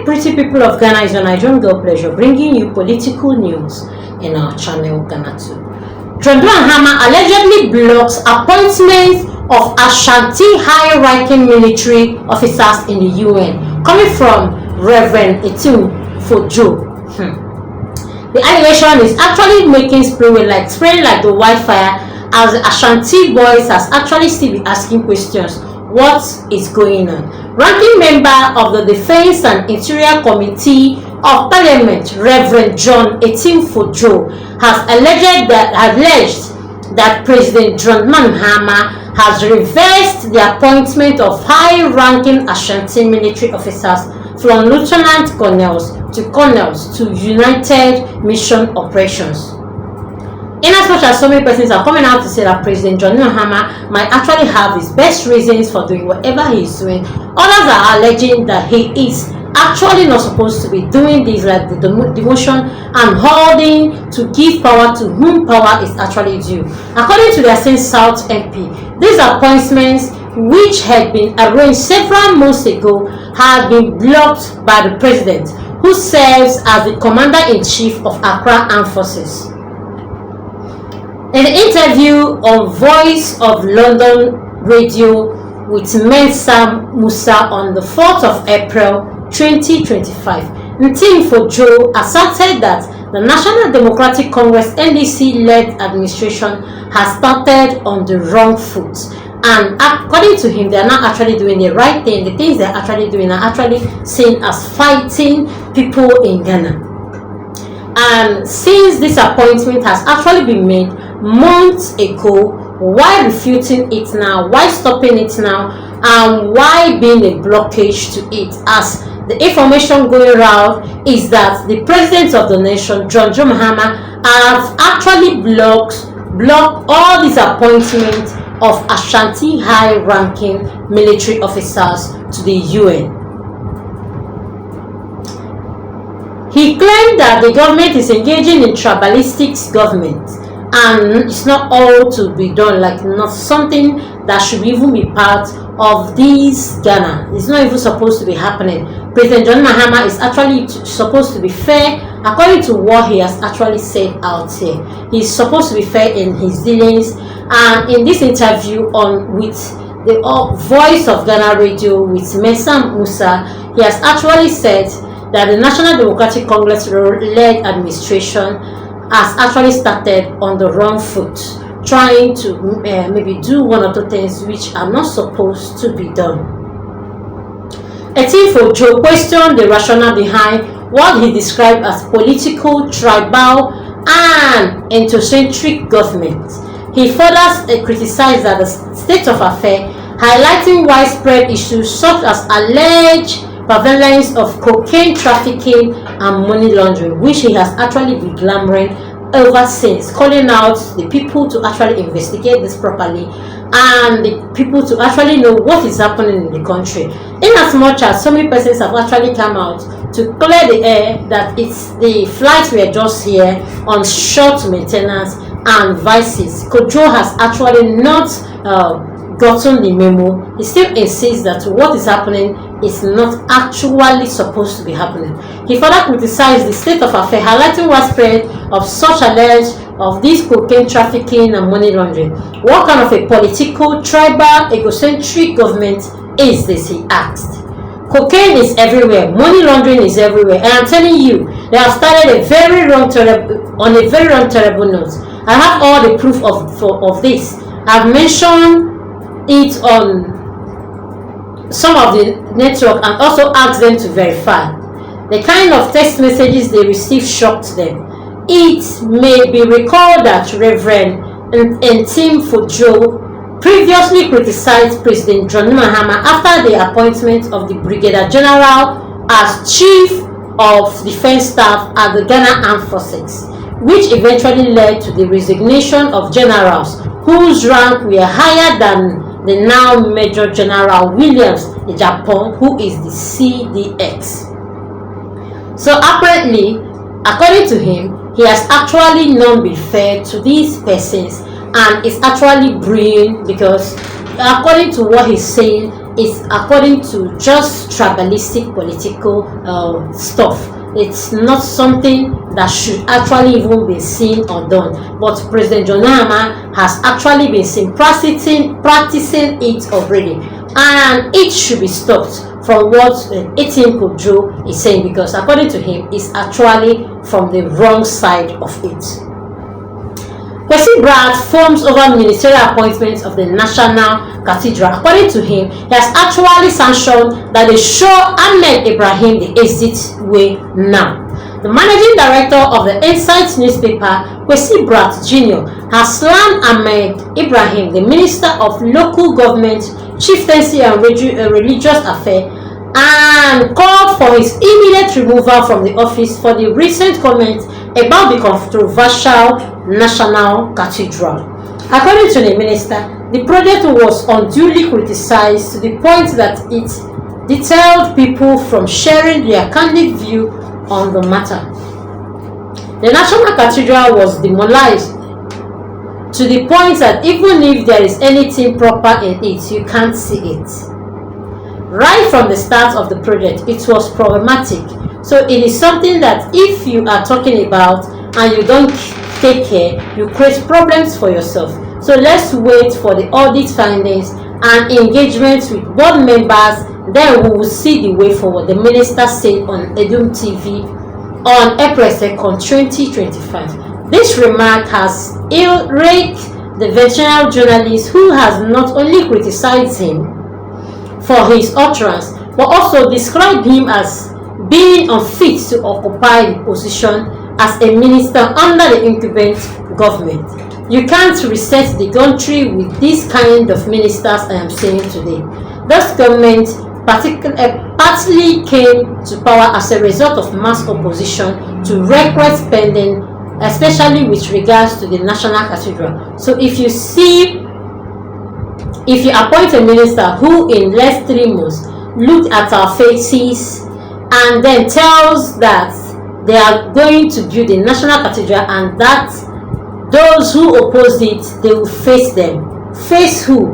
pretty people of Ghana, it's an Nigerian girl pleasure bringing you political news in our channel Ghanatube. Mahama allegedly blocks appointment of Ashanti high-ranking military officers in the UN, coming from Reverend Ntim for Joe. The allegation is actually making spreading like the wildfire, as the Ashanti boys has actually still been asking questions. What is going on? Ranking member of the Defense and Interior Committee of Parliament, Reverend Ghanatube for Joe, has alleged that President Mahama has reversed the appointment of high-ranking Ashanti military officers from lieutenant colonels to United Mission operations. In as much as so many persons are coming out to say that President Mahama might actually have his best reasons for doing whatever he is doing, others are alleging that he is actually not supposed to be doing this, like the demotion and holding to give power to whom power is actually due. According to the South MP, these appointments, which had been arranged several months ago, have been blocked by the president, who serves as the commander-in-chief of Accra Armed Forces. In an interview on Voice of London Radio with Mensa Musa on the 4th of April 2025, Ntim for Joe asserted that the National Democratic Congress NDC-led administration has started on the wrong foot. And according to him, they are not actually doing the right thing. The things they're actually doing are actually seen as fighting people in Ghana. And since this appointment has actually been made months ago, why refuting it now, why stopping it now, and why being a blockage to it, as the information going around is that the president of the nation, John Mahama, have actually blocked all these appointments of Ashanti high-ranking military officers to the UN. He claimed that the government is engaging in tribalistic government, and it's not all to be done, like not something that should even be part of this Ghana. It's not even supposed to be happening. President Mahama is actually supposed to be fair according to what he has actually said out here. He's supposed to be fair in his dealings, and in this interview with the Voice of Ghana Radio with Mensa Musa, he has actually said that the National Democratic Congress-led administration has actually started on the wrong foot, trying to maybe do one or two things which are not supposed to be done. Ntim for Joe questioned the rationale behind what he described as political, tribal, and ethnocentric government. He further criticized that the state of affairs, highlighting widespread issues such as alleged prevalence of cocaine trafficking and money laundering, which he has actually been glamoring ever since, calling out the people to actually investigate this properly and the people to actually know what is happening in the country. In as much as so many persons have actually come out to clear the air that it's the flights were just here on short maintenance and vices, Kojo has actually not gotten the memo. He still insists that what is happening is not actually supposed to be happening. He further criticized the state of affairs, highlighting widespread of such alleged of this cocaine trafficking and money laundering. What kind of a political, tribal, egocentric government is this, he asked. Cocaine is everywhere, money laundering is everywhere, and I'm telling you, they have started on a very wrong, terrible note. I have all the proof of this. I've mentioned it on some of the network and also asked them to verify. The kind of text messages they received shocked them. It may be recalled that Reverend Ntim for Joe previously criticized President Mahama after the appointment of the Brigadier General as Chief of Defense Staff at the Ghana Armed Forces, which eventually led to the resignation of generals whose rank were higher than the now Major General Williams in Japan, who is the CDX. So apparently, according to him, he has actually not been fair to these persons and is actually brilliant because according to what he's saying, is according to just tribalistic political stuff. It's not something that should actually even be seen or done. But President John Mahama has actually been seen practicing it already, and it should be stopped from what Ntim is saying, because according to him, it's actually from the wrong side of it. Kwesi Brad forms over ministerial appointments of the National Cathedral. According to him, he has actually sanctioned that they show Ahmed Ibrahim the exit way now. The managing director of the Insight newspaper, Kwesi Brad Jr., has slammed Ahmed Ibrahim, the Minister of Local Government, Chieftaincy and Religious Affairs, and called for his immediate removal from the office for the recent comments about the controversial National Cathedral. According to the minister, the project was unduly criticized to the point that it deterred people from sharing their candid view on the matter. The National Cathedral was demolished to the point that even if there is anything proper in it, you can't see it. Right from the start of the project, it was problematic. So it is something that if you are talking about and you don't take care, you create problems for yourself. So let's wait for the audit findings and engagement with board members, then we will see the way forward, the minister said on UN.Ntim on April 2nd, 2025. This remark has enraged the veteran journalist who has not only criticized him for his utterance, but also described him as being unfit to occupy the position as a minister under the incumbent government. You can't reset the country with this kind of ministers I am saying today. This government partly came to power as a result of mass opposition to reckless spending, especially with regards to the National Cathedral. So if you appoint a minister who in less 3 months looked at our faces and then tells that they are going to build the National Cathedral and that those who oppose it, they will face them. Face who?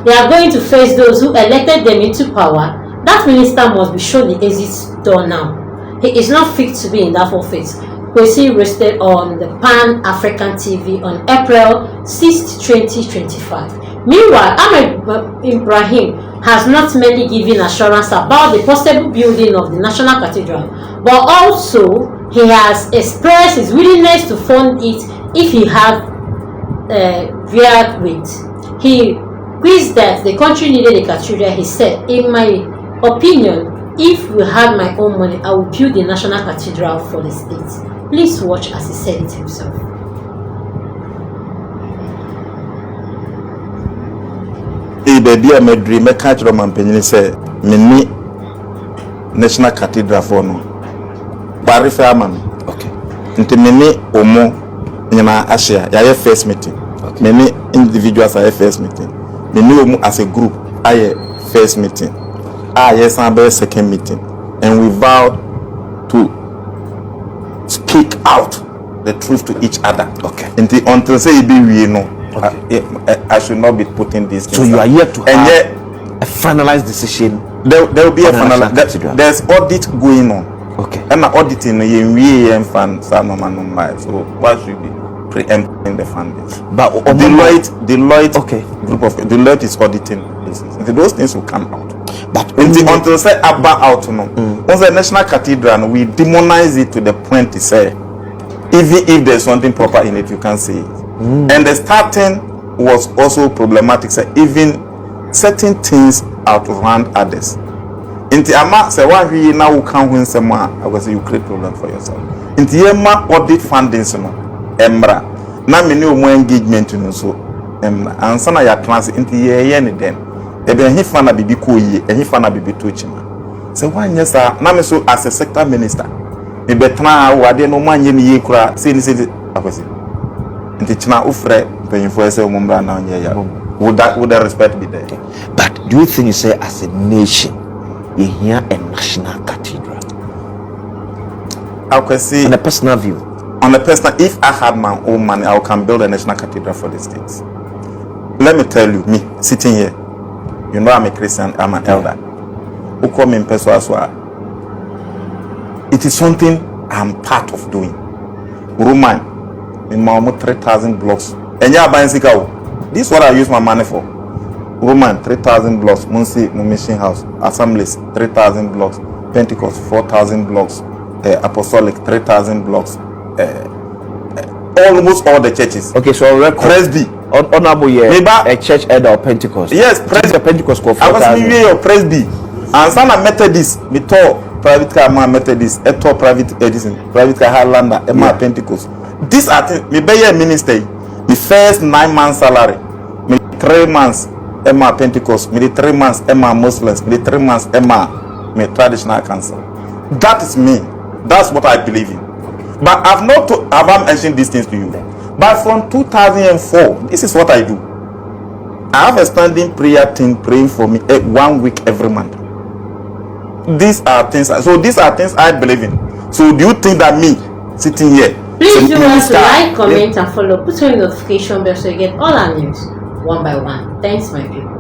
They are going to face those who elected them into power. That minister must be shown the exit door now. He is not fit to be in that office. Kwesi rested on the Pan-African TV on April 6, 2025. Meanwhile, Ahmed Ibrahim has not merely given assurance about the possible building of the National Cathedral, but also he has expressed his willingness to fund it if he had veered with. He quizzed that the country needed a cathedral. He said, in my opinion, if we had my own money, I would build the National Cathedral for the state. Please watch as he said it himself. Baby, I made dream. I catch Roman Penny say, "Mini National Cathedral for no." Barry Fairman. Okay. Into many omo, nyama Asia. Ya first meeting. Many individuals are first meeting. Many omo as a group. I first meeting. Yes, I second meeting, and we vowed to speak out the truth to each other. Okay. Until say it be we know. Okay. I should not be putting this. So you are here to have a finalized decision. There will be a finalized. There's audit going on. Okay. And auditing so why should be preempting the funding? But Deloitte okay, group of Deloitte is auditing business. Those things will come out. But until say about out no. Once the National Cathedral, we demonize it to the point to say, even if there's something proper in it, you can't see it. And the starting was also problematic. So even certain things outrun others. Inti ama say one we now can win some I was say you create problem for yourself. Inti yema audit fundings no emra na me no mo engagement no so emra ansa na ya class inti ye ne den e be hifa na bibi ko yi e hifa na bibi to chima say one yes na me so as a sector minister me betra wade no manye ne ye kura say ni say akwasi inti china ufre penfo say mo mbra na onye ya would that respect be there? But do you think you say as a nation you hear a national cathedral? I can see on a personal view. On a personal, if I had my own money, I can build a national cathedral for the states. Let me tell you, me. sitting here, you know I'm a Christian, I'm an elder. Who call me in person as well? It is something I'm part of doing. Roman, in Mahama 3,000 blocks. And yeah, this is what I use my money for. Roman 3,000 blocks. Munsi Mission House Assemblies 3,000 blocks. Pentecost 4,000 blocks. Apostolic 3,000 blocks. Almost all the churches. Okay, so Presby. Honorable year. A church elder of Pentecost. Yes, Pentecost. I was new of Presby. And some are Methodist. Me taught private car man Methodist. I taught private Edison. Private car Highlander. Emma Pentecost. These are things. Me be a minister. The first 9 months salary. Me 3 months. Emma Pentecost. Me 3 months. Emma Muslims. Me 3 months. Emma me traditional council. That is me. That's what I believe in. But I've not mentioned these things to you. But from 2004, this is what I do. I have a standing prayer team praying for me 1 week every month. These are things. So these are things I believe in. So do you think that me sitting here? Please do us like, comment, and follow. Put on your notification bell so you get all our news one by one. Thanks, my people.